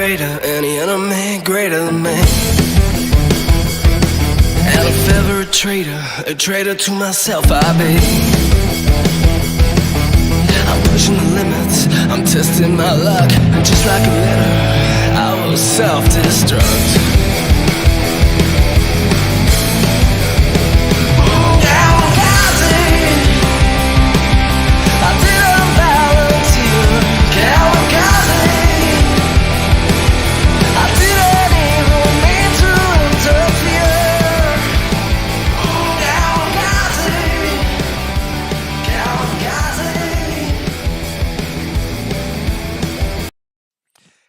traitor, any enemy greater than me. And if ever a traitor to myself I be. I'm pushing the limits, I'm testing my luck, and just like a letter, I will self-destruct.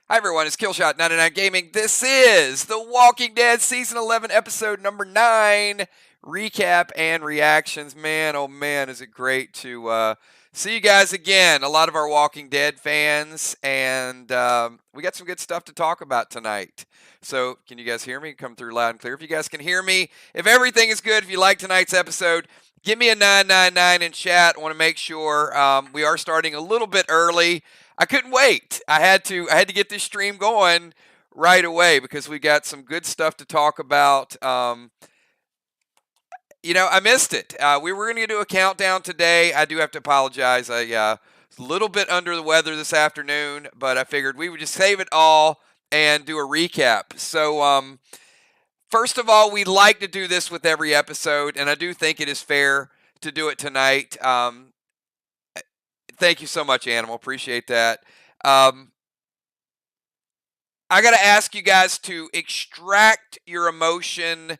Hi everyone, it's Killshot99 Gaming. This is The Walking Dead Season 11, Episode number 9, recap and reactions. Man, oh man, is it great to see you guys again. A lot of our Walking Dead fans, and we got some good stuff to talk about tonight. So, can you guys hear me? Come through loud and clear. If you guys can hear me, if everything is good, if you like tonight's episode, give me a 999 in chat. I want to make sure we are starting a little bit early. I couldn't wait. I had to get this stream going right away because we got some good stuff to talk about. I missed it. We were going to do a countdown today. I do have to apologize. I was a little bit under the weather this afternoon, but I figured we would just save it all and do a recap. So, first of all, we like to do this with every episode, and I do think it is fair to do it tonight. Thank you so much, Animal. Appreciate that. I got to ask you guys to extract your emotion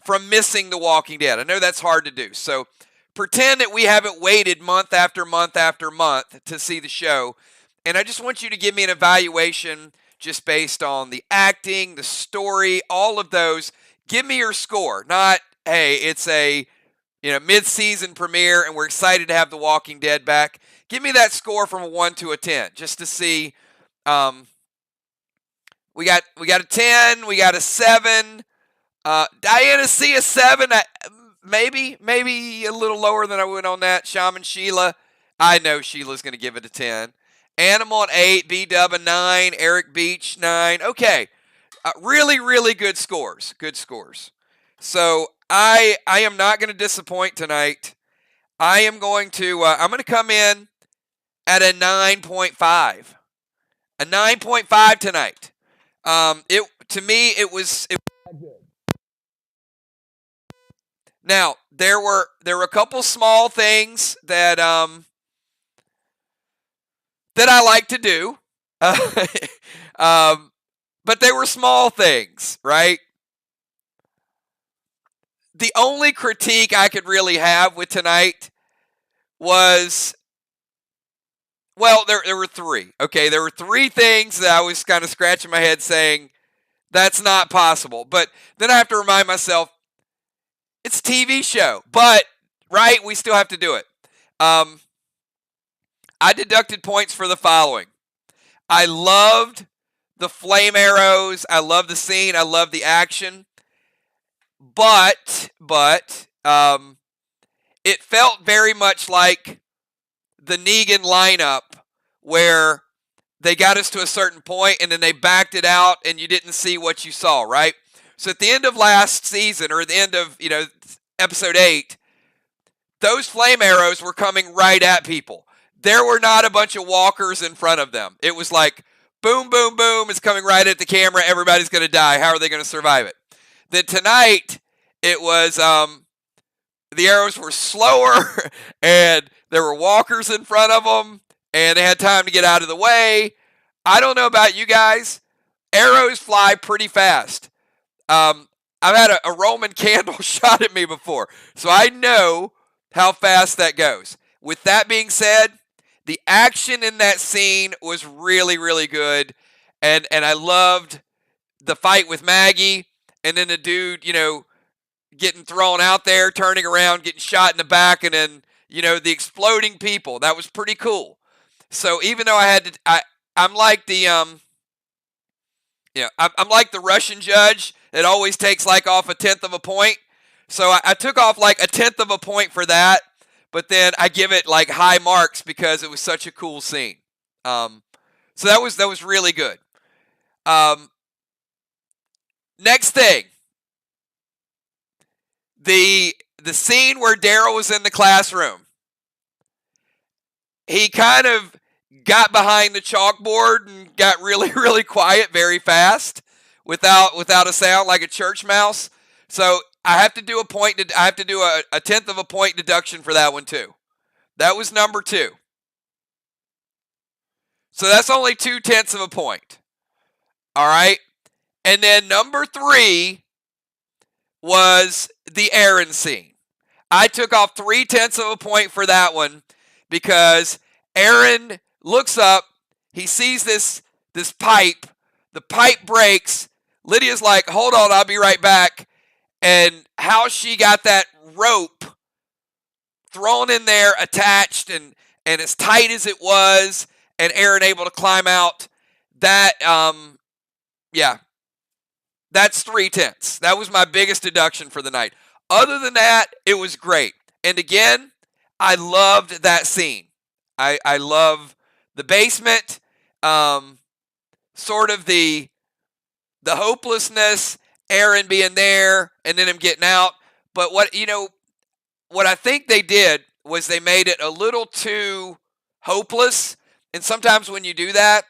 from missing The Walking Dead. I know that's hard to do. So pretend that we haven't waited month after month after month to see the show. And I just want you to give me an evaluation just based on the acting, the story, all of those. Give me your score. Not, hey, it's a mid-season premiere, and we're excited to have The Walking Dead back. Give me that score from a 1 to a 10, just to see. We got a 10, we got a 7. Diana, see a 7. Maybe a little lower than I would on that. Shaman Sheila, I know Sheila's going to give it a 10. Animal an 8, B-Dub a 9, Eric Beach 9. Okay, really, really good scores. Good scores. So I am not going to disappoint tonight. I am going to I'm going to come in at a 9.5. A 9.5 tonight. To me it was good. Now, there were a couple small things that that I like to do. But they were small things, right? The only critique I could really have with tonight was, well, there were 3. Okay, there were 3 things that I was kind of scratching my head saying, that's not possible. But then I have to remind myself, it's a TV show. But, right, we still have to do it. I deducted points for the following. I loved the flame arrows. I loved the scene. I loved the action. But it felt very much like the Negan lineup where they got us to a certain point and then they backed it out and you didn't see what you saw, right? So at the end of last season, or at the end of, episode 8, those flame arrows were coming right at people. There were not a bunch of walkers in front of them. It was like, boom, boom, boom, it's coming right at the camera, everybody's going to die. How are they going to survive it? Then tonight, it was, the arrows were slower, and there were walkers in front of them, and they had time to get out of the way. I don't know about you guys. Arrows fly pretty fast. I've had a Roman candle shot at me before, so I know how fast that goes. With that being said, the action in that scene was really, really good, and I loved the fight with Maggie. And then the dude, getting thrown out there, turning around, getting shot in the back, and then, the exploding people. That was pretty cool. So even though I'm like the, I'm like the Russian judge that always takes like off 1/10 of a point. So I took off like 1/10 of a point for that, but then I give it like high marks because it was such a cool scene. So that was really good. Next thing. The scene where Daryl was in the classroom. He kind of got behind the chalkboard and got really, really quiet very fast without a sound like a church mouse. So I have to do a tenth of a point deduction for that one too. That was number 2. So that's only 2/10 of a point. All right. And then number 3 was the Aaron scene. I took off 3/10 of a point for that one because Aaron looks up, he sees this pipe, the pipe breaks. Lydia's like, hold on, I'll be right back. And how she got that rope thrown in there, attached, and as tight as it was, and Aaron able to climb out, that, that's 3/10. That was my biggest deduction for the night. Other than that, it was great. And again, I loved that scene. I love the basement, sort of the hopelessness, Aaron being there, and then him getting out. But what I think they did was they made it a little too hopeless. And sometimes when you do that,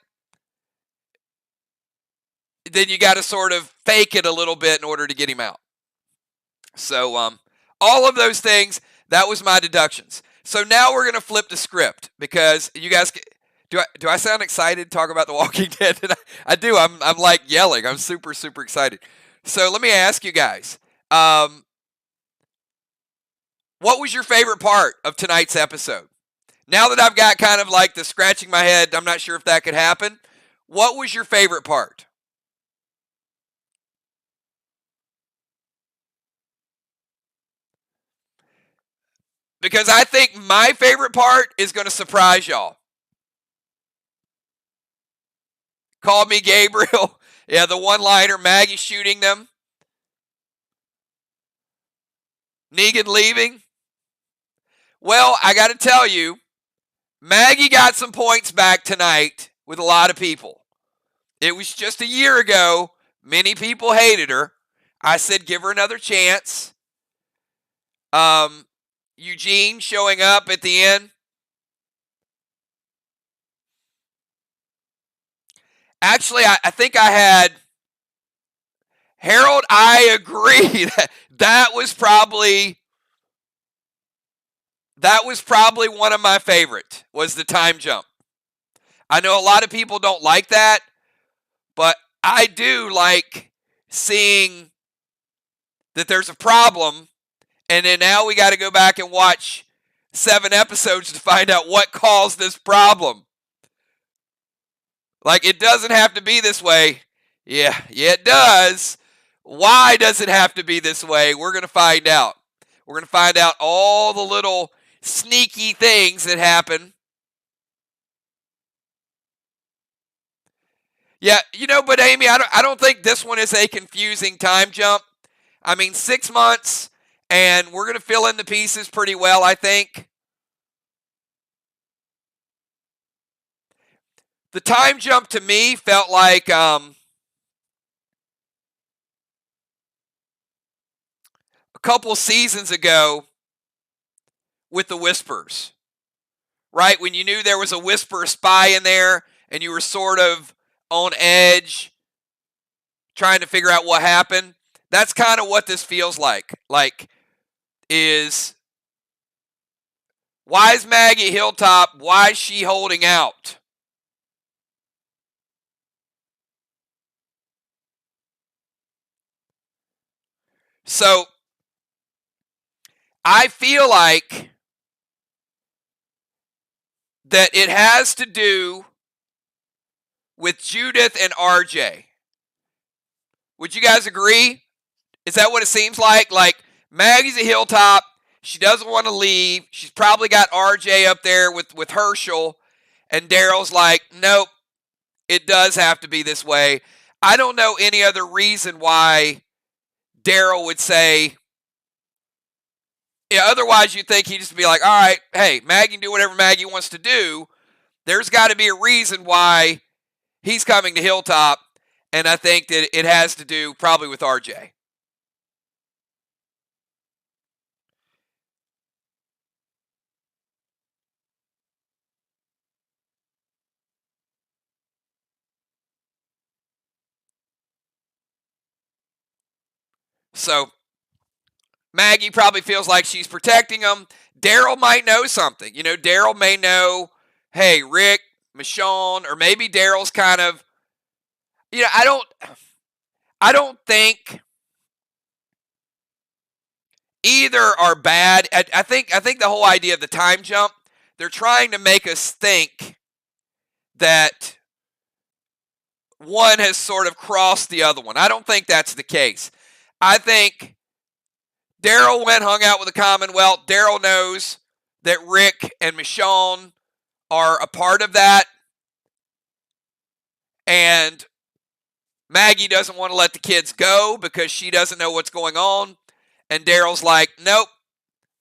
then you got to sort of fake it a little bit in order to get him out. So all of those things, that was my deductions. So now we're going to flip the script because you guys, do I sound excited to talk about The Walking Dead? I do. I'm like yelling. I'm super, super excited. So let me ask you guys, what was your favorite part of tonight's episode? Now that I've got kind of like the scratching my head, I'm not sure if that could happen. What was your favorite part? Because I think my favorite part is going to surprise y'all. Call me Gabriel. Yeah, the one-liner, Maggie shooting them. Negan leaving. Well, I got to tell you, Maggie got some points back tonight with a lot of people. It was just a year ago. Many people hated her. I said give her another chance. Eugene showing up at the end. Actually, I think I had Harold. I agree that was probably one of my favorite, was the time jump. I know a lot of people don't like that, but I do like seeing that there's a problem, and then now we got to go back and watch 7 episodes to find out what caused this problem. Like, it doesn't have to be this way. Yeah, it does. Why does it have to be this way? We're going to find out. We're going to find out all the little sneaky things that happen. Yeah, but Amy, I don't think this one is a confusing time jump. I mean, 6 months, and we're going to fill in the pieces pretty well, I think. The time jump to me felt like a couple seasons ago with the Whispers, right? When you knew there was a Whisper spy in there and you were sort of on edge trying to figure out what happened. That's kind of what this feels like. Like, why is Maggie Hilltop? Why is she holding out? So, I feel like that it has to do with Judith and RJ. Would you guys agree? Is that what it seems like? Like, Maggie's a Hilltop. She doesn't want to leave. She's probably got RJ up there with Herschel. And Daryl's like, nope, it does have to be this way. I don't know any other reason why Daryl would say, yeah, otherwise you'd think he'd just be like, all right, hey, Maggie can do whatever Maggie wants to do. There's got to be a reason why he's coming to Hilltop. And I think that it has to do probably with RJ. So Maggie probably feels like she's protecting him. Daryl might know something. Daryl may know, hey, Rick, Michonne, or maybe Daryl's kind of, I don't think either are bad. I think the whole idea of the time jump, they're trying to make us think that one has sort of crossed the other one. I don't think that's the case. I think Daryl went, hung out with the Commonwealth. Daryl knows that Rick and Michonne are a part of that. And Maggie doesn't want to let the kids go because she doesn't know what's going on. And Daryl's like, nope,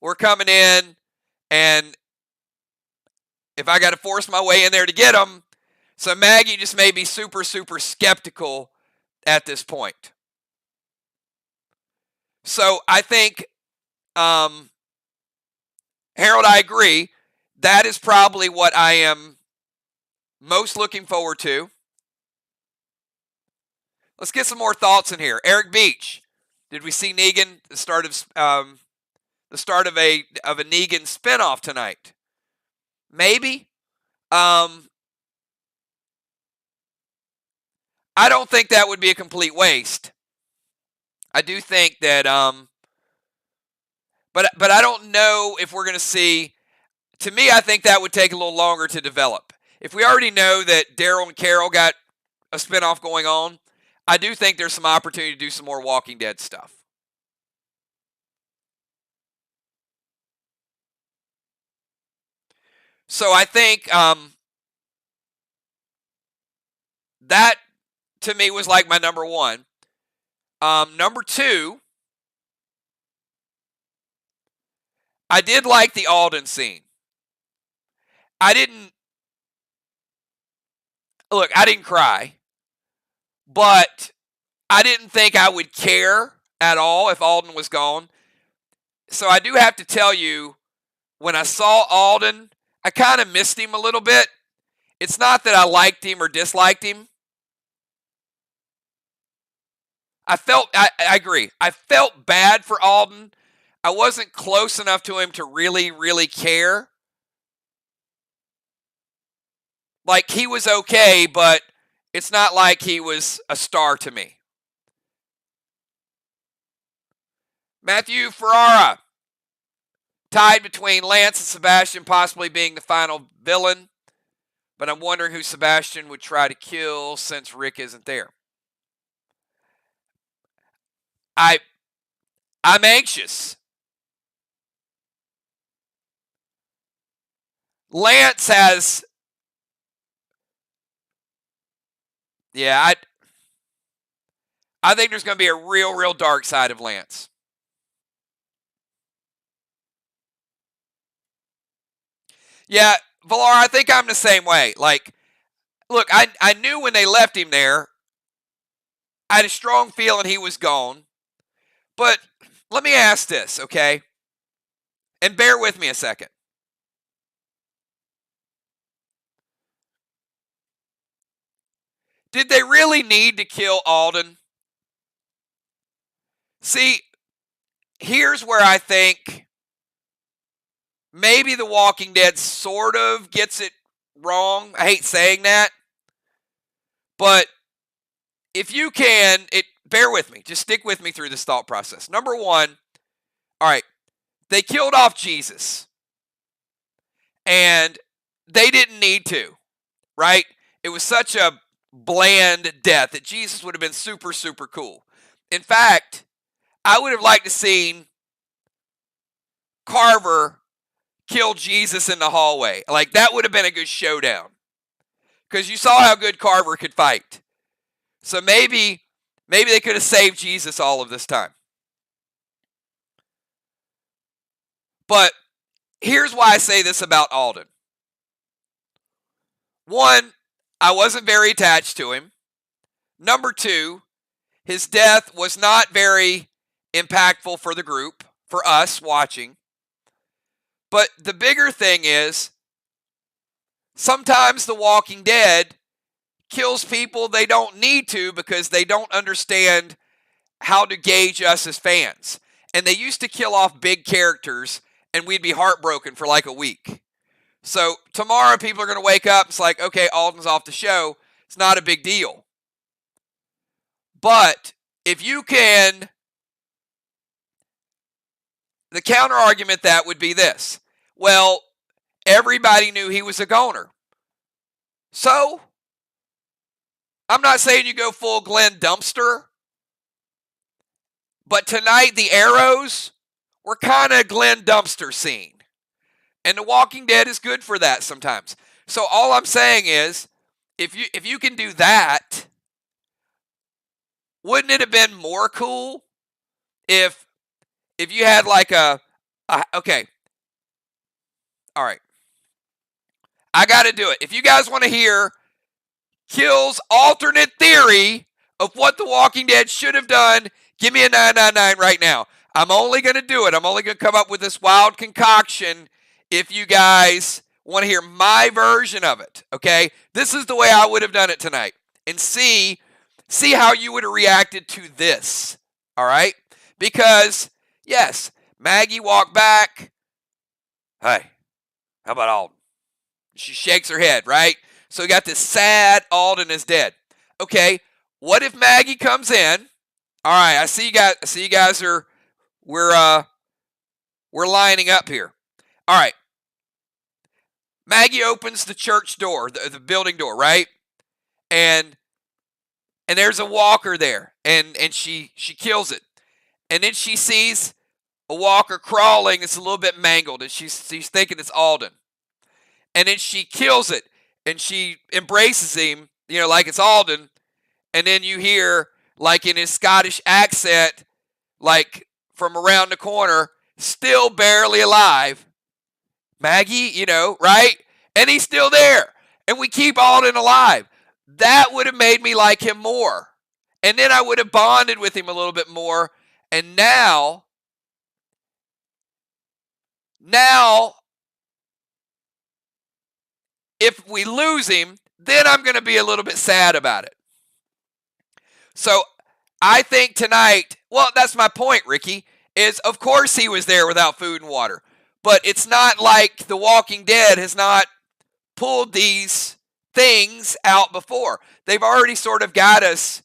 we're coming in. And if I got to force my way in there to get them. So Maggie just may be super, super skeptical at this point. So I think, Harold, I agree. That is probably what I am most looking forward to. Let's get some more thoughts in here. Eric Beach, did we see Negan? The start of a Negan spinoff tonight? Maybe. I don't think that would be a complete waste. I do think that, but I don't know if we're going to see. To me, I think that would take a little longer to develop. If we already know that Daryl and Carol got a spinoff going on, I do think there's some opportunity to do some more Walking Dead stuff. So I think that, to me, was like my number one. Number two, I did like the Alden scene. I didn't cry, but I didn't think I would care at all if Alden was gone. So I do have to tell you, when I saw Alden, I kind of missed him a little bit. It's not that I liked him or disliked him. I agree. I felt bad for Alden. I wasn't close enough to him to really, really care. Like, he was okay, but it's not like he was a star to me. Matthew Ferrara, tied between Lance and Sebastian possibly being the final villain, but I'm wondering who Sebastian would try to kill since Rick isn't there. I'm anxious. Lance has, I think there's going to be a real, real dark side of Lance. Yeah, Valar, I think I'm the same way. Like, look, I knew when they left him there, I had a strong feeling he was gone. But let me ask this, okay? And bear with me a second. Did they really need to kill Alden? See, here's where I think maybe The Walking Dead sort of gets it wrong. I hate saying that. But if you can, bear with me. Just stick with me through this thought process. Number one, all right, they killed off Jesus. And they didn't need to, right? It was such a bland death that Jesus would have been super, super cool. In fact, I would have liked to seen Carver kill Jesus in the hallway. Like, that would have been a good showdown. Because you saw how good Carver could fight. So maybe they could have saved Jesus all of this time. But here's why I say this about Alden. One, I wasn't very attached to him. Number two, his death was not very impactful for the group, for us watching. But the bigger thing is, sometimes The Walking Dead kills people they don't need to because they don't understand how to gauge us as fans. And they used to kill off big characters, and we'd be heartbroken for like a week. So tomorrow people are going to wake up, it's like, okay, Alden's off the show. It's not a big deal. But if you can, the counter argument that would be this. Well, everybody knew he was a goner. So, I'm not saying you go full Glenn Dumpster, but tonight the arrows were kind of Glenn Dumpster scene. And The Walking Dead is good for that sometimes. So all I'm saying is, if you can do that, wouldn't it have been more cool if you had like okay. All right. I got to do it. If you guys want to hear Kill's alternate theory of what The Walking Dead should have done, give me a 999 right now. I'm only going to do it. I'm only going to come up with this wild concoction if you guys want to hear my version of it, okay? This is the way I would have done it tonight. And see how you would have reacted to this, all right? Because, yes, Maggie walked back. Hey, how about Alden? She shakes her head, right? So we got this sad Alden is dead. Okay, what if Maggie comes in? All right, I see you guys are we're lining up here. All right. Maggie opens the church door, the building door, right? And there's a walker there, and she kills it. And then she sees a walker crawling. It's a little bit mangled, and she's thinking it's Alden. And then she kills it, and she embraces him, like it's Alden. And then you hear, like in his Scottish accent, like from around the corner, still barely alive, Maggie, right? And he's still there. And we keep Alden alive. That would have made me like him more. And then I would have bonded with him a little bit more. And now, if we lose him, then I'm going to be a little bit sad about it. So I think tonight, well, that's my point, Ricky, is of course he was there without food and water. But it's not like The Walking Dead has not pulled these things out before. They've already sort of got us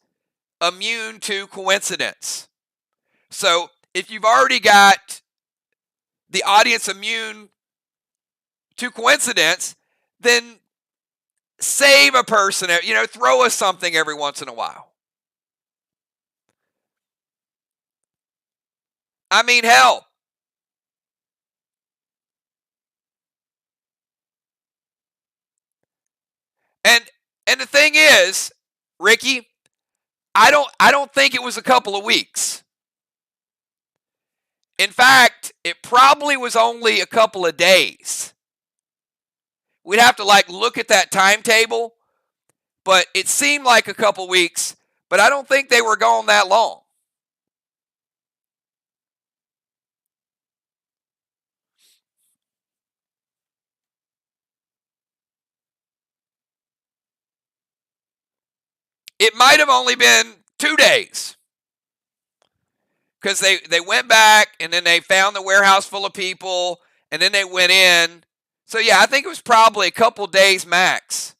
immune to coincidence. So if you've already got the audience immune to coincidence, then save a person, throw us something every once in a while. I mean, hell. And the thing is, Ricky, I don't think it was a couple of weeks. In fact, it probably was only a couple of days. We'd have to look at that timetable, but it seemed like a couple weeks, but I don't think they were gone that long. It might have only been 2 days. Because they went back, and then they found the warehouse full of people, and then they went in. So, yeah, I think it was probably a couple days max.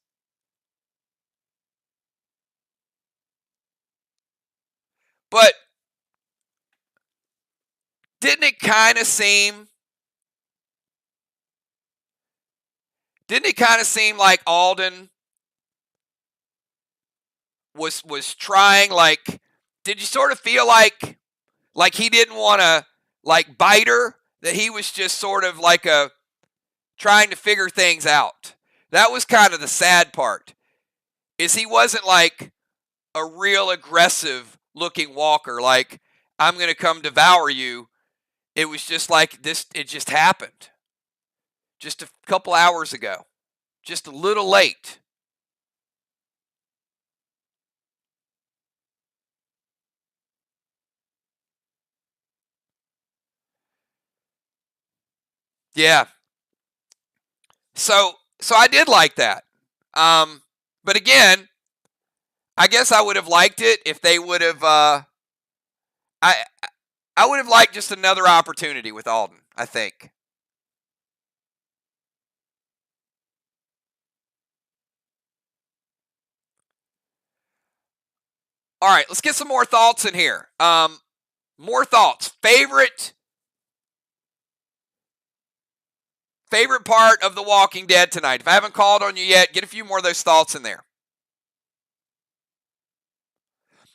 But didn't it kind of seem like Alden was trying, did you sort of feel like he didn't want to bite her, that he was just sort of trying to figure things out? That was kind of the sad part, is he wasn't like a real aggressive looking walker, like I'm going to come devour you. It was just like this, it just happened just a couple hours ago, just a little late. Yeah. So I did like that. But again, I guess I would have liked it if they would have. I I would have liked just another opportunity with Alden, I think. All right, let's get some more thoughts in here. More thoughts. Favorite part of The Walking Dead tonight. If I haven't called on you yet, get a few more of those thoughts in there.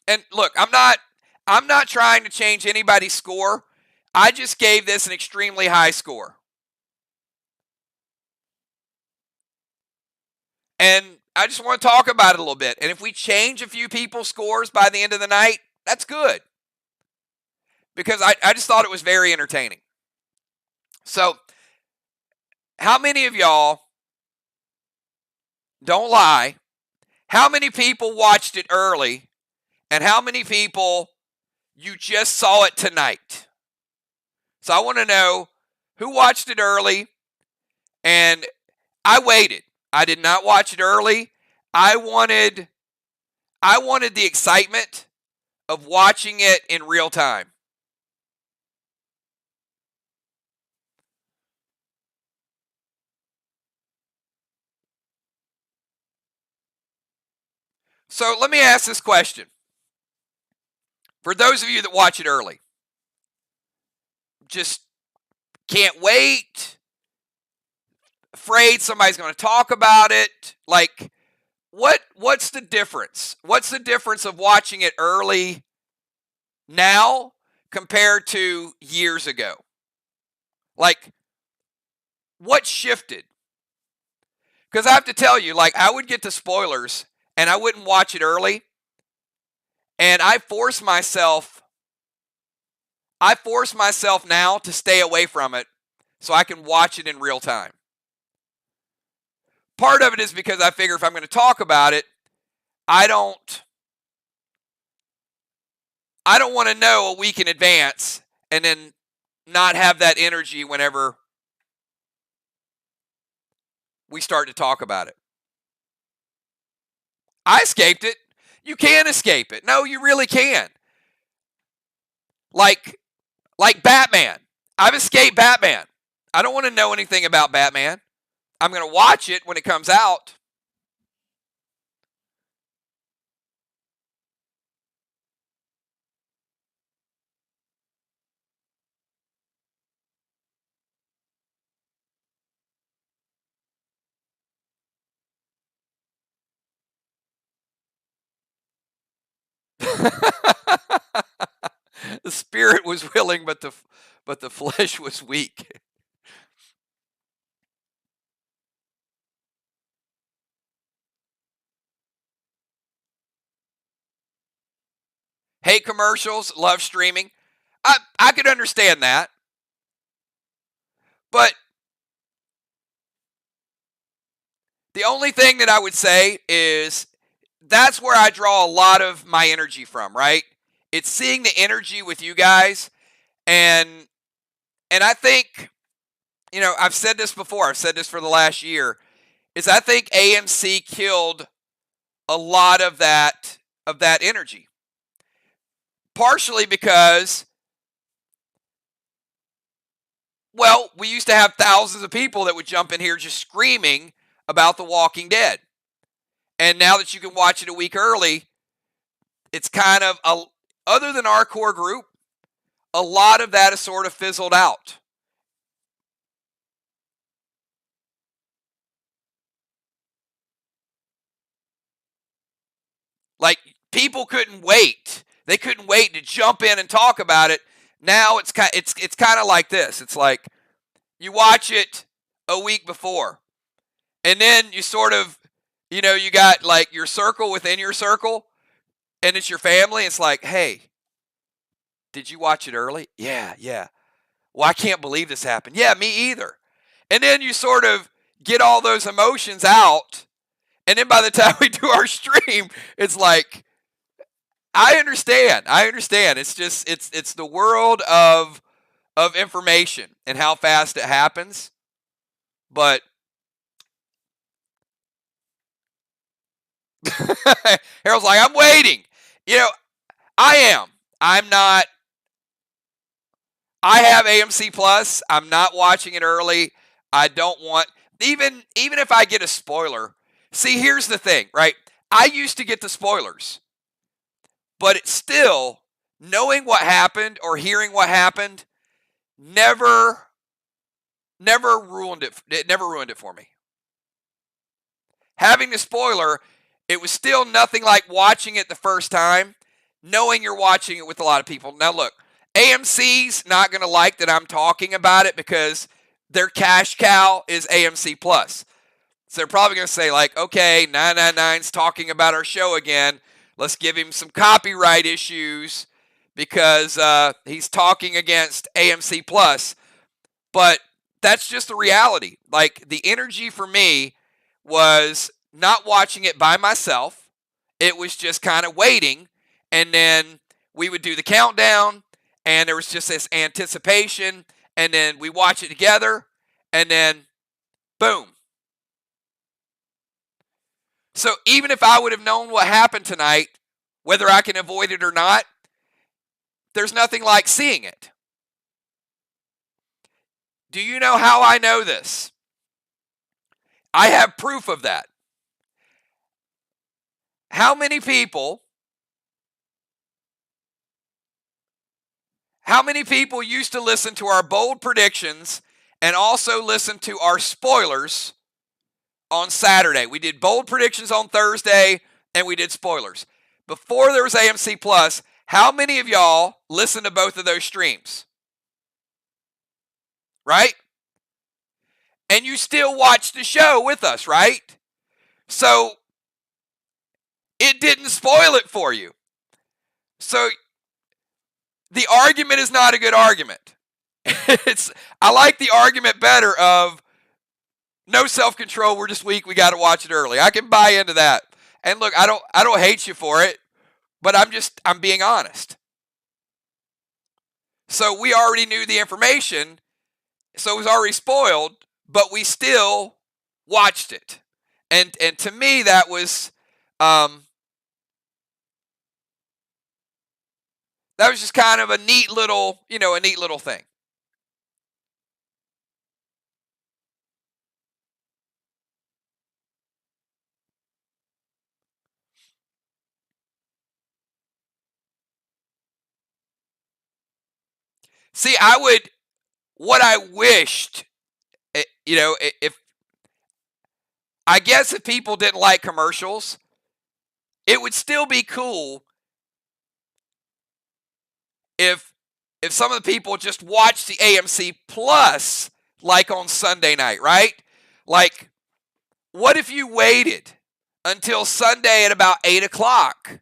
And look, I'm not trying to change anybody's score. I just gave this an extremely high score. And I just want to talk about it a little bit. And if we change a few people's scores by the end of the night, that's good. Because I just thought it was very entertaining. So, how many of y'all, don't lie, how many people watched it early and how many people you just saw it tonight? So I want to know who watched it early, and I waited. I did not watch it early. I wanted the excitement of watching it in real time. So let me ask this question. For those of you that watch it early, just can't wait, afraid somebody's going to talk about it, like what's the difference? What's the difference of watching it early now compared to years ago? Like, what shifted? Because I have to tell you, like, I would get to spoilers and I wouldn't watch it early. And I force myself now to stay away from it so I can watch it in real time. Part of it is because I figure if I'm going to talk about it, I don't want to know a week in advance and then not have that energy whenever we start to talk about it. I escaped it. You can escape it. No, you really can. Like Batman. I've escaped Batman. I don't want to know anything about Batman. I'm going to watch it when it comes out. The spirit was willing, but the flesh was weak. Hate commercials, love streaming. I could understand that. But the only thing that I would say is that's where I draw a lot of my energy from, right? It's seeing the energy with you guys. And I think, I've said this before, I've said this for the last year, is I think AMC killed a lot of that energy. Partially because, well, we used to have thousands of people that would jump in here just screaming about The Walking Dead. And now that you can watch it a week early, it's kind of, other than our core group, a lot of that is sort of fizzled out. Like, people couldn't wait. They couldn't wait to jump in and talk about it. Now it's kind of like this. It's like you watch it a week before, and then you sort of, you got like your circle within your circle, and it's your family. It's like, hey, did you watch it early? Yeah. Well, I can't believe this happened. Yeah, me either. And then you sort of get all those emotions out, and then by the time we do our stream, it's like, I understand. It's just it's the world of of information and how fast it happens. But Harold's like, I'm waiting. You know, I am. I'm not. I have AMC Plus. I'm not watching it early. I don't want even if I get a spoiler. See, here's the thing, right? I used to get the spoilers, but it's still knowing what happened or hearing what happened never ruined it. It never ruined it for me. Having the spoiler, it was still nothing like watching it the first time, knowing you're watching it with a lot of people. Now look, AMC's not going to like that I'm talking about it because their cash cow is AMC Plus. So they're probably going to say like, okay, 999's talking about our show again. Let's give him some copyright issues because he's talking against AMC Plus. But that's just the reality. Like, the energy for me was not watching it by myself. It was just kind of waiting. And then we would do the countdown, and there was just this anticipation. And then we watch it together, and then boom. So even if I would have known what happened tonight, whether I can avoid it or not, there's nothing like seeing it. Do you know how I know this? I have proof of that. How many people used to listen to our bold predictions and also listen to our spoilers on Saturday? We did bold predictions on Thursday, and we did spoilers. Before there was AMC Plus, how many of y'all listened to both of those streams? Right? And you still watched the show with us, right? So it didn't spoil it for you. So the argument is not a good argument. I like the argument better of no self-control, we're just weak, we got to watch it early. I can buy into that. And look, I don't hate you for it, but I'm being honest. So we already knew the information, so it was already spoiled, but we still watched it. And to me, that was just kind of a neat little thing. See, what I wished, if people didn't like commercials, it would still be cool if some of the people just watched the AMC Plus like on Sunday night, right? Like, what if you waited until Sunday at about 8 o'clock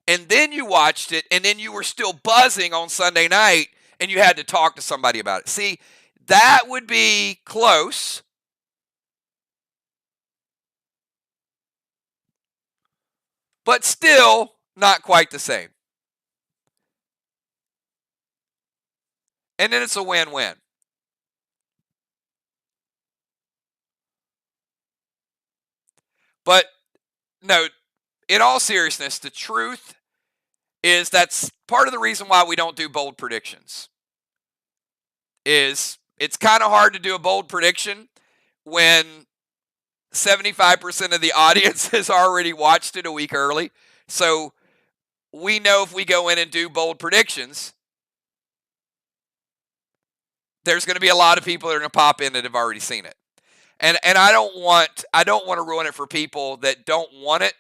and then you watched it and then you were still buzzing on Sunday night and you had to talk to somebody about it? See, that would be close. But still not quite the same. And then it's a win-win. But no, in all seriousness, the truth is that's part of the reason why we don't do bold predictions. Is it's kind of hard to do a bold prediction when 75% of the audience has already watched it a week early. So we know if we go in and do bold predictions, there's going to be a lot of people that are going to pop in that have already seen it. And I don't want to ruin it for people that don't want it.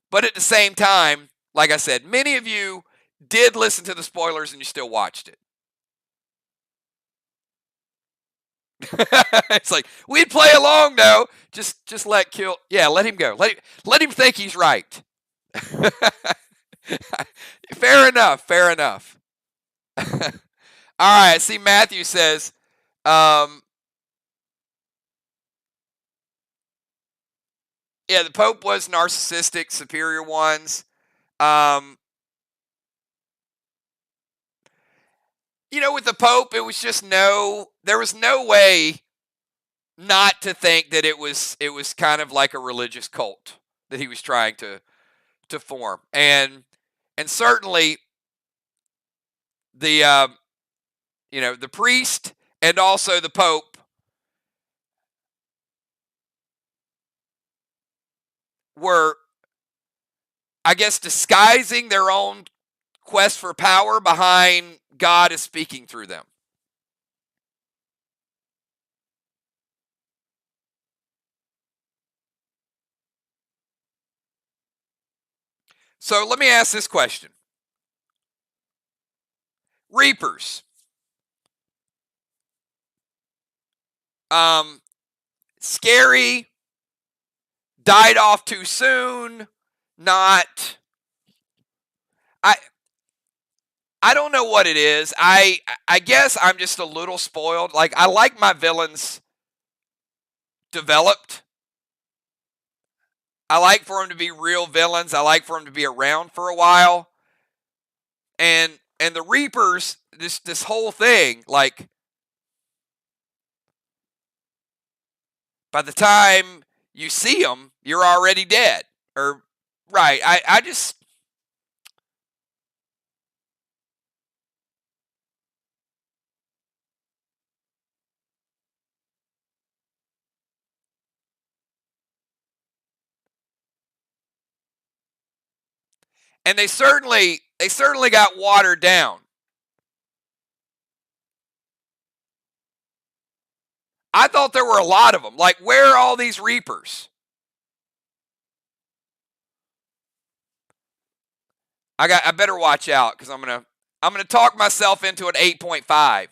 But at the same time, like I said, many of you did listen to the spoilers and you still watched it. It's like, we'd play along though. Just let him go. Let him think he's right. Fair enough. All right, see, Matthew says, yeah, the Pope was narcissistic, superior ones. with the Pope, it was just there was no way not to think that it was kind of like a religious cult that he was trying to form, and certainly the the priest and also the Pope were, I guess, disguising their own quest for power behind God is speaking through them. So let me ask this question. Reapers. Scary, died off too soon, not I don't know what it is. I guess I'm just a little spoiled. Like, I like my villains developed. I like for them to be real villains. I like for them to be around for a while. And the Reapers, this whole thing, like, by the time you see them, you're already dead. Or right. I just, and they certainly got watered down. I thought there were a lot of them. Like, where are all these Reapers? I better watch out, because I'm gonna talk myself into an 8.5.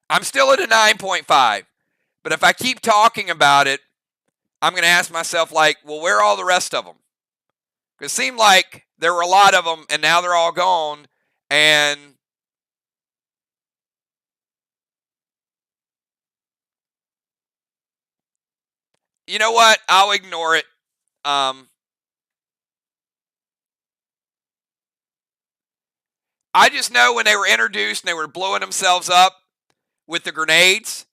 I'm still at a 9.5, but if I keep talking about it, I'm gonna ask myself, like, well, where are all the rest of them? It seemed like there were a lot of them, and now they're all gone. And you know what? I'll ignore it. I just know when they were introduced and they were blowing themselves up with the grenades,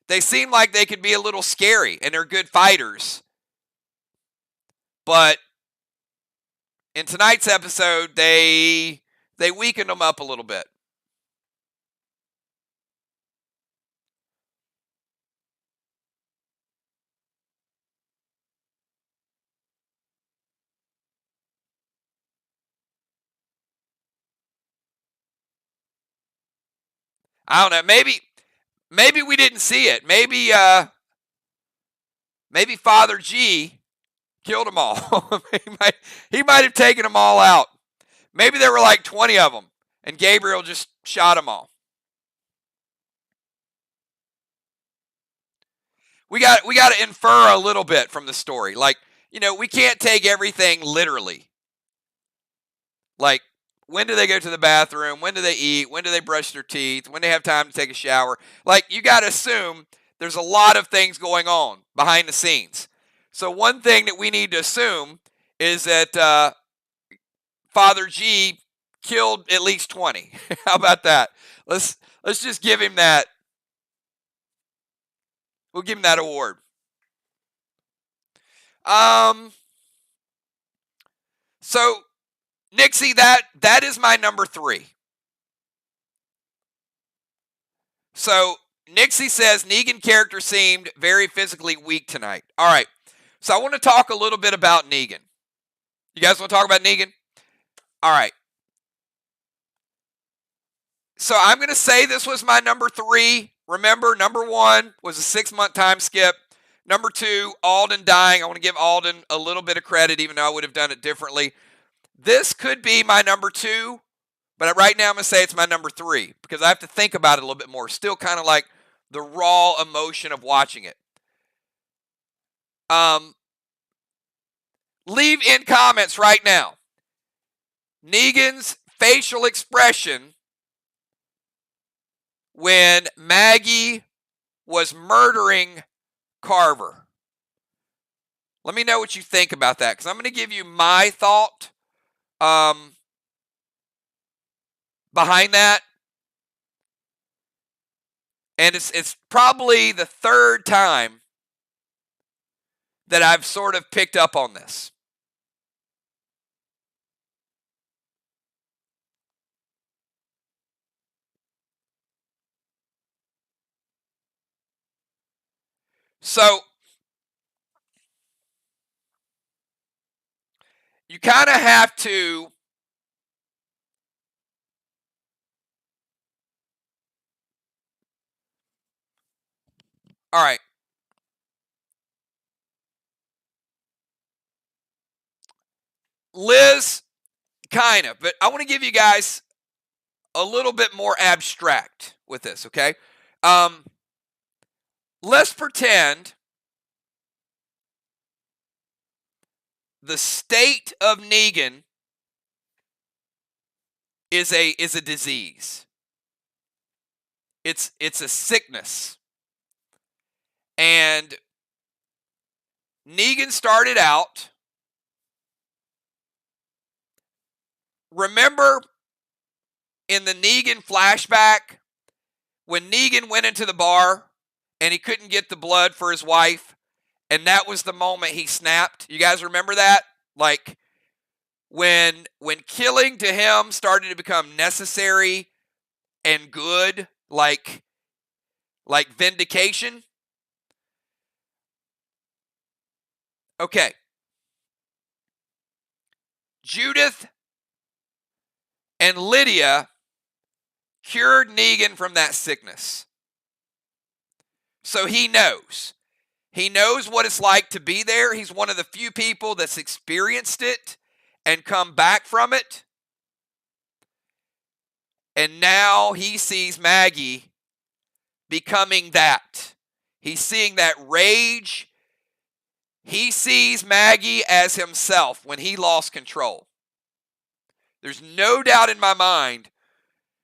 they seemed like they could be a little scary, and they're good fighters. But in tonight's episode, they weakened them up a little bit. I don't know. Maybe we didn't see it. Maybe Father G killed them all. he might have taken them all out. Maybe there were like 20 of them, and Gabriel just shot them all. We got to infer a little bit from the story. Like, we can't take everything literally. Like, when do they go to the bathroom? When do they eat? When do they brush their teeth? When do they have time to take a shower? Like, you got to assume there's a lot of things going on behind the scenes. So one thing that we need to assume is that Father G killed at least 20. How about that? Let's just give him that. We'll give him that award. So Nixie, that is my number 3. So Nixie says Negan character seemed very physically weak tonight. All right. So I want to talk a little bit about Negan. You guys want to talk about Negan? All right. So I'm going to say this was my number 3. Remember, number 1 was a 6-month time skip. Number 2, Alden dying. I want to give Alden a little bit of credit, even though I would have done it differently. This could be my number 2, but right now I'm going to say it's my number 3, because I have to think about it a little bit more. Still kind of like the raw emotion of watching it. Leave in comments right now Negan's facial expression when Maggie was murdering Carver. Let me know what you think about that, because I'm going to give you my thought. behind that. And it's probably the third time that I've sort of picked up on this. So you kind of have to all right. Liz, kind of, but I want to give you guys a little bit more abstract with this, okay? Let's pretend the state of Negan is a disease. It's a sickness. And Negan started out. Remember in the Negan flashback when Negan went into the bar and he couldn't get the blood for his wife, and that was the moment he snapped? You guys remember that? Like when killing to him started to become necessary and good, like vindication. Okay. Judith and Lydia cured Negan from that sickness. So he knows. He knows what it's like to be there. He's one of the few people that's experienced it and come back from it. And now he sees Maggie becoming that. He's seeing that rage. He sees Maggie as himself when he lost control. There's no doubt in my mind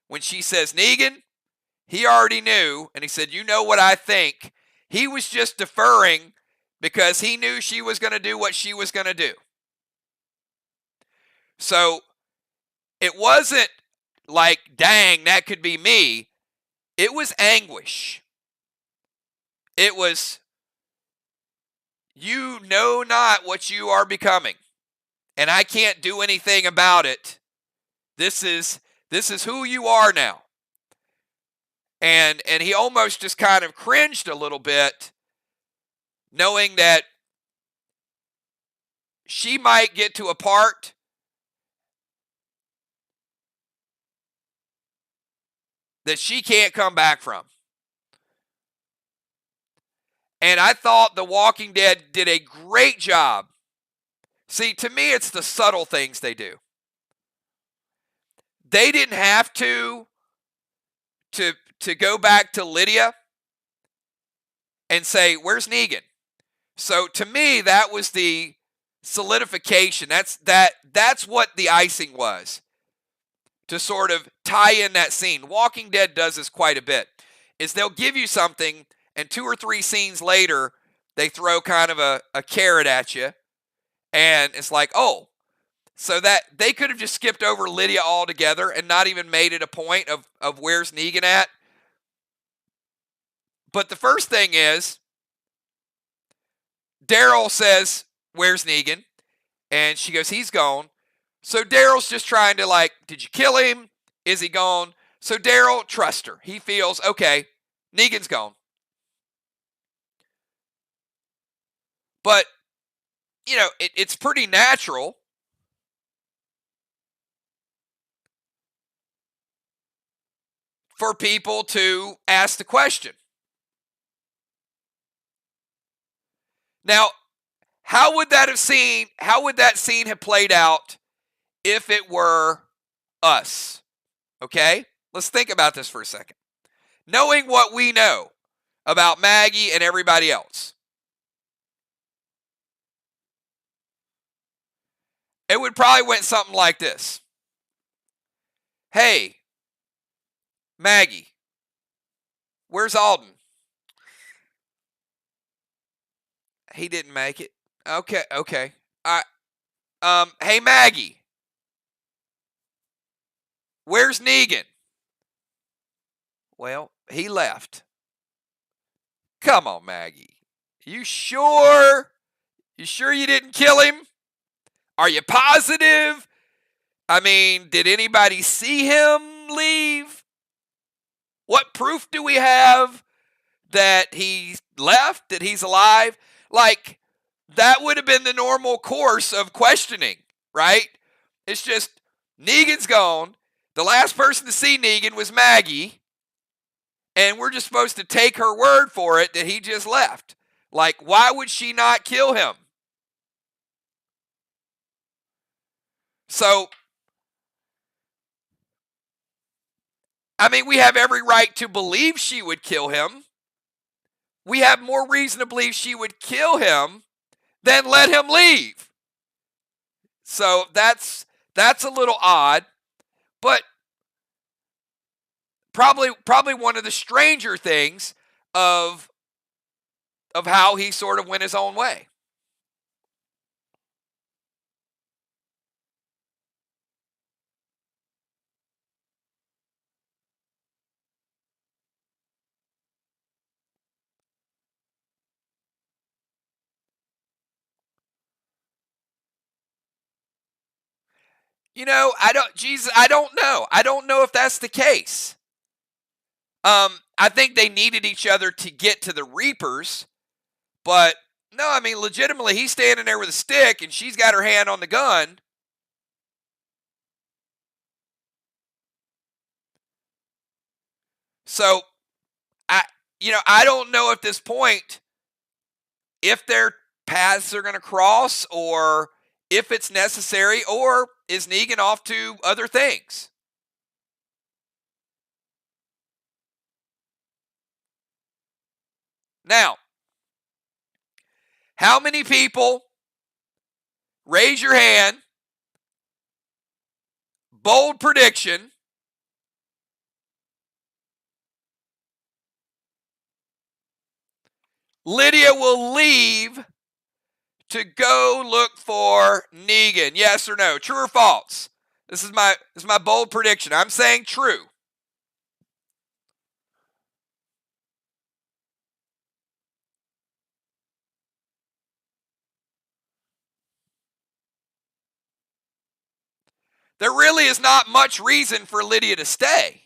when she says, Negan, he already knew, and he said, you know what I think. He was just deferring because he knew she was going to do what she was going to do. So it wasn't like, dang, that could be me. It was anguish. It was, you know not what you are becoming, and I can't do anything about it. This is who you are now. And he almost just kind of cringed a little bit, knowing that she might get to a part that she can't come back from. And I thought The Walking Dead did a great job. See, to me, it's the subtle things they do. They didn't have to go back to Lydia and say, where's Negan? So to me, that was the solidification. That's what the icing was, to sort of tie in that scene. Walking Dead does this quite a bit, is they'll give you something, and 2 or 3 scenes later, they throw kind of a carrot at you, and it's like, oh, so that they could have just skipped over Lydia altogether and not even made it a point of where's Negan at. But the first thing is, Daryl says, where's Negan? And she goes, he's gone. So Daryl's just trying to like, did you kill him? Is he gone? So Daryl trusts her. He feels, okay, Negan's gone. But, you know, it's pretty natural for people to ask the question. Now, how would that scene have played out if it were us? Okay? Let's think about this for a second. Knowing what we know about Maggie and everybody else, it would probably went something like this. Hey, Maggie, where's Alden? He didn't make it. Okay. All right. Hey, Maggie. Where's Negan? Well, he left. Come on, Maggie. You sure? You sure you didn't kill him? Are you positive? I mean, did anybody see him leave? What proof do we have that he left, that he's alive? Like, that would have been the normal course of questioning, right? It's just, Negan's gone. The last person to see Negan was Maggie. And we're just supposed to take her word for it that he just left. Like, why would she not kill him? So, I mean, we have every right to believe she would kill him. We have more reason to believe she would kill him than let him leave. So that's a little odd, but probably one of the stranger things of how he sort of went his own way. I don't know. I don't know if that's the case. I think they needed each other to get to the Reapers, but no, I mean, legitimately, he's standing there with a stick and she's got her hand on the gun. So, I don't know at this point if their paths are going to cross or if it's necessary, or is Negan off to other things? Now, how many people, raise your hand, bold prediction, Lydia will leave to go look for Negan? Yes or no? True or false? This is my bold prediction. I'm saying true. There really is not much reason for Lydia to stay.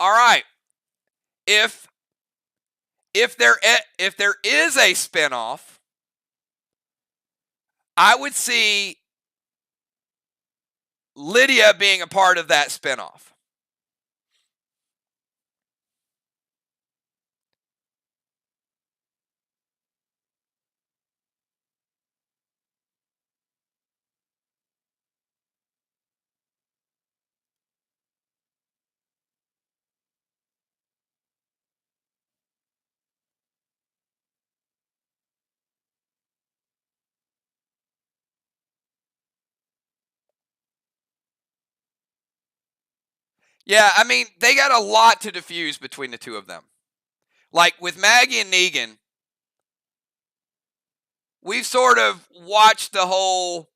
All right. If there is a spinoff, I would see Lydia being a part of that spinoff. Yeah, I mean, they got a lot to diffuse between the two of them. Like with Maggie and Negan, we've sort of watched the whole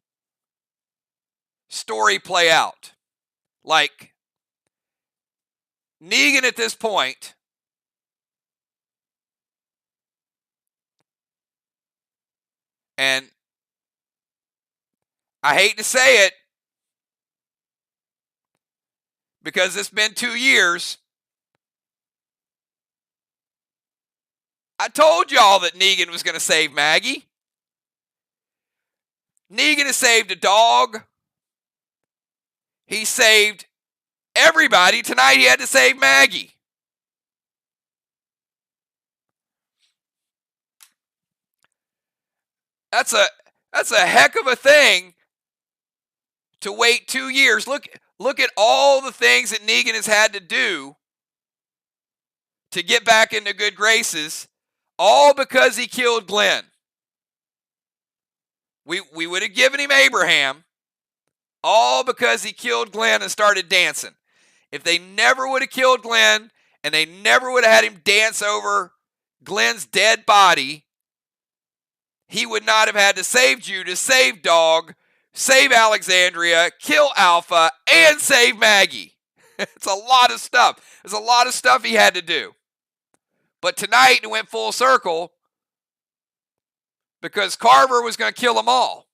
story play out. Like, Negan at this point, and I hate to say it because it's been 2 years, I told y'all that Negan was going to save Maggie. Negan has saved a dog. He saved everybody. Tonight he had to save Maggie. That's a heck of a thing to wait 2 years. Look at all the things that Negan has had to do to get back into good graces, all because he killed Glenn. We would have given him Abraham, All because he killed Glenn and started dancing. If they never would have killed Glenn and they never would have had him dance over Glenn's dead body, he would not have had to save Judas, save Dog, save Alexandria, kill Alpha, and save Maggie. It's a lot of stuff. There's a lot of stuff he had to do. But tonight it went full circle because Carver was going to kill them all.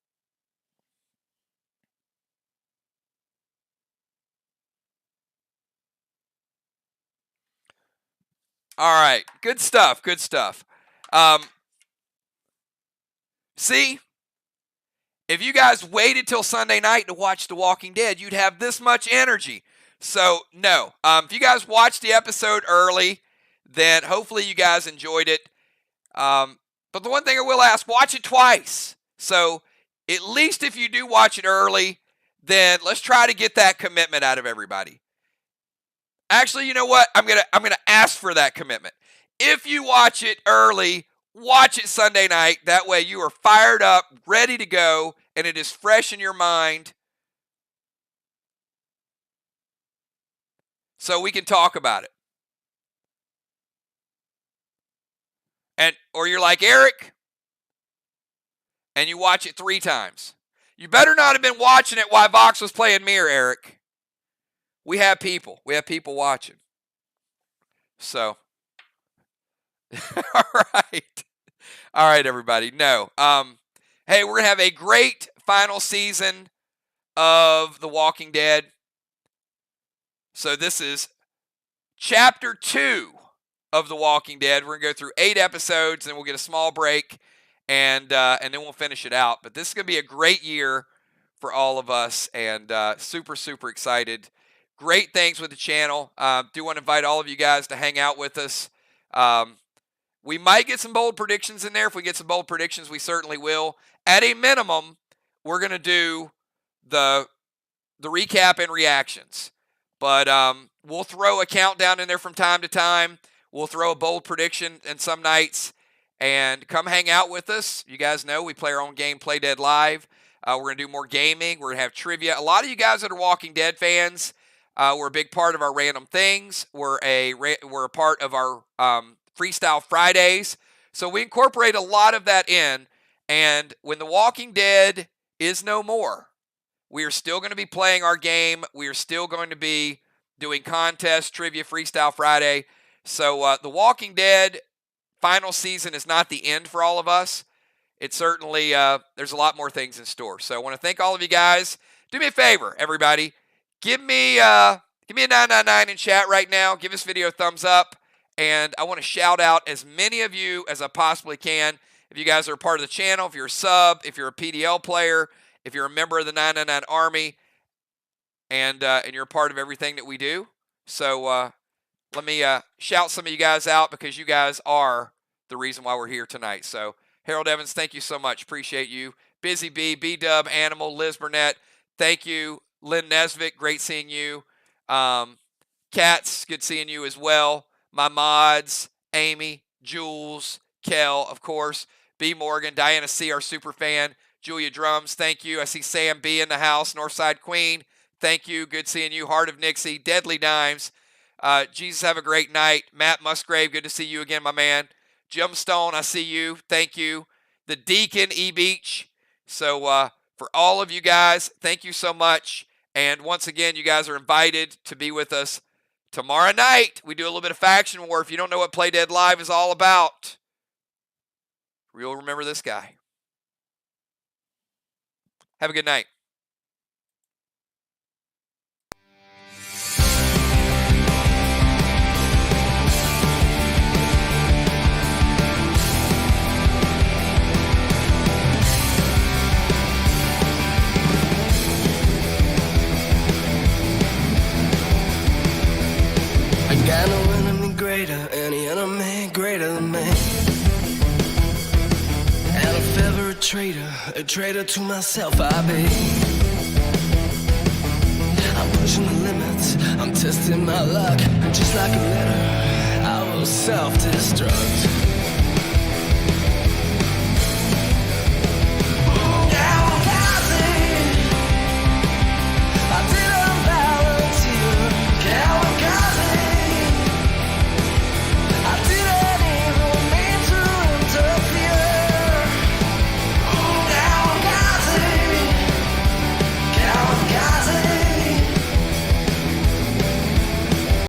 All right. Good stuff. Good stuff. See? If you guys waited till Sunday night to watch The Walking Dead, you'd have this much energy. So, no. If you guys watched the episode early, then hopefully you guys enjoyed it. But the one thing I will ask, watch it twice. So, at least if you do watch it early, then let's try to get that commitment out of everybody. Actually, you know what? I'm gonna ask for that commitment. If you watch it early, watch it Sunday night. That way you are fired up, ready to go, and it is fresh in your mind. So we can talk about it. Or you're like Eric, and you watch it 3 times. You better not have been watching it while Vox was playing Mirror, Eric. We have people. We have people watching. So, all right. All right, everybody. No. Hey, we're going to have a great final season of The Walking Dead. So this is chapter 2 of The Walking Dead. We're going to go through 8 episodes, and we'll get a small break, and then we'll finish it out. But this is going to be a great year for all of us, and super, super excited. Great things with the channel. Do want to invite all of you guys to hang out with us. We might get some bold predictions in there. If we get some bold predictions, we certainly will. At a minimum, we're going to do the recap and reactions. But we'll throw a countdown in there from time to time. We'll throw a bold prediction in some nights. And come hang out with us. You guys know we play our own game, Play Dead Live. We're going to do more gaming. We're going to have trivia. A lot of you guys that are Walking Dead fans, we're a big part of our Random Things. We're a part of our Freestyle Fridays. So we incorporate a lot of that in. And when The Walking Dead is no more, we are still going to be playing our game. We are still going to be doing contests, trivia, Freestyle Friday. So The Walking Dead final season is not the end for all of us. It's certainly, there's a lot more things in store. So I want to thank all of you guys. Do me a favor, everybody. Give me a 999 in chat right now. Give this video a thumbs up. And I want to shout out as many of you as I possibly can. If you guys are a part of the channel, if you're a sub, if you're a PDL player, if you're a member of the 999 Army, and you're a part of everything that we do. So let me shout some of you guys out because you guys are the reason why we're here tonight. So Harold Evans, thank you so much. Appreciate you. Busy B, B-Dub, Animal, Liz Burnett, thank you. Lynn Nesbitt, great seeing you. Katz, good seeing you as well. My mods, Amy, Jules, Kel, of course. B. Morgan, Diana C., our super fan. Julia Drums, thank you. I see Sam B. in the house. Northside Queen, thank you. Good seeing you. Heart of Nixie, Deadly Dimes. Jesus, have a great night. Matt Musgrave, good to see you again, my man. Gemstone, I see you. Thank you. The Deacon, E. Beach. So for all of you guys, thank you so much. And once again, you guys are invited to be with us tomorrow night. We do a little bit of faction war. If you don't know what Play Dead Live is all about, you'll remember this guy. Have a good night. I got no enemy greater, any enemy greater than me. And if ever a traitor to myself I be. I'm pushing the limits, I'm testing my luck, and just like a letter, I will self-destruct.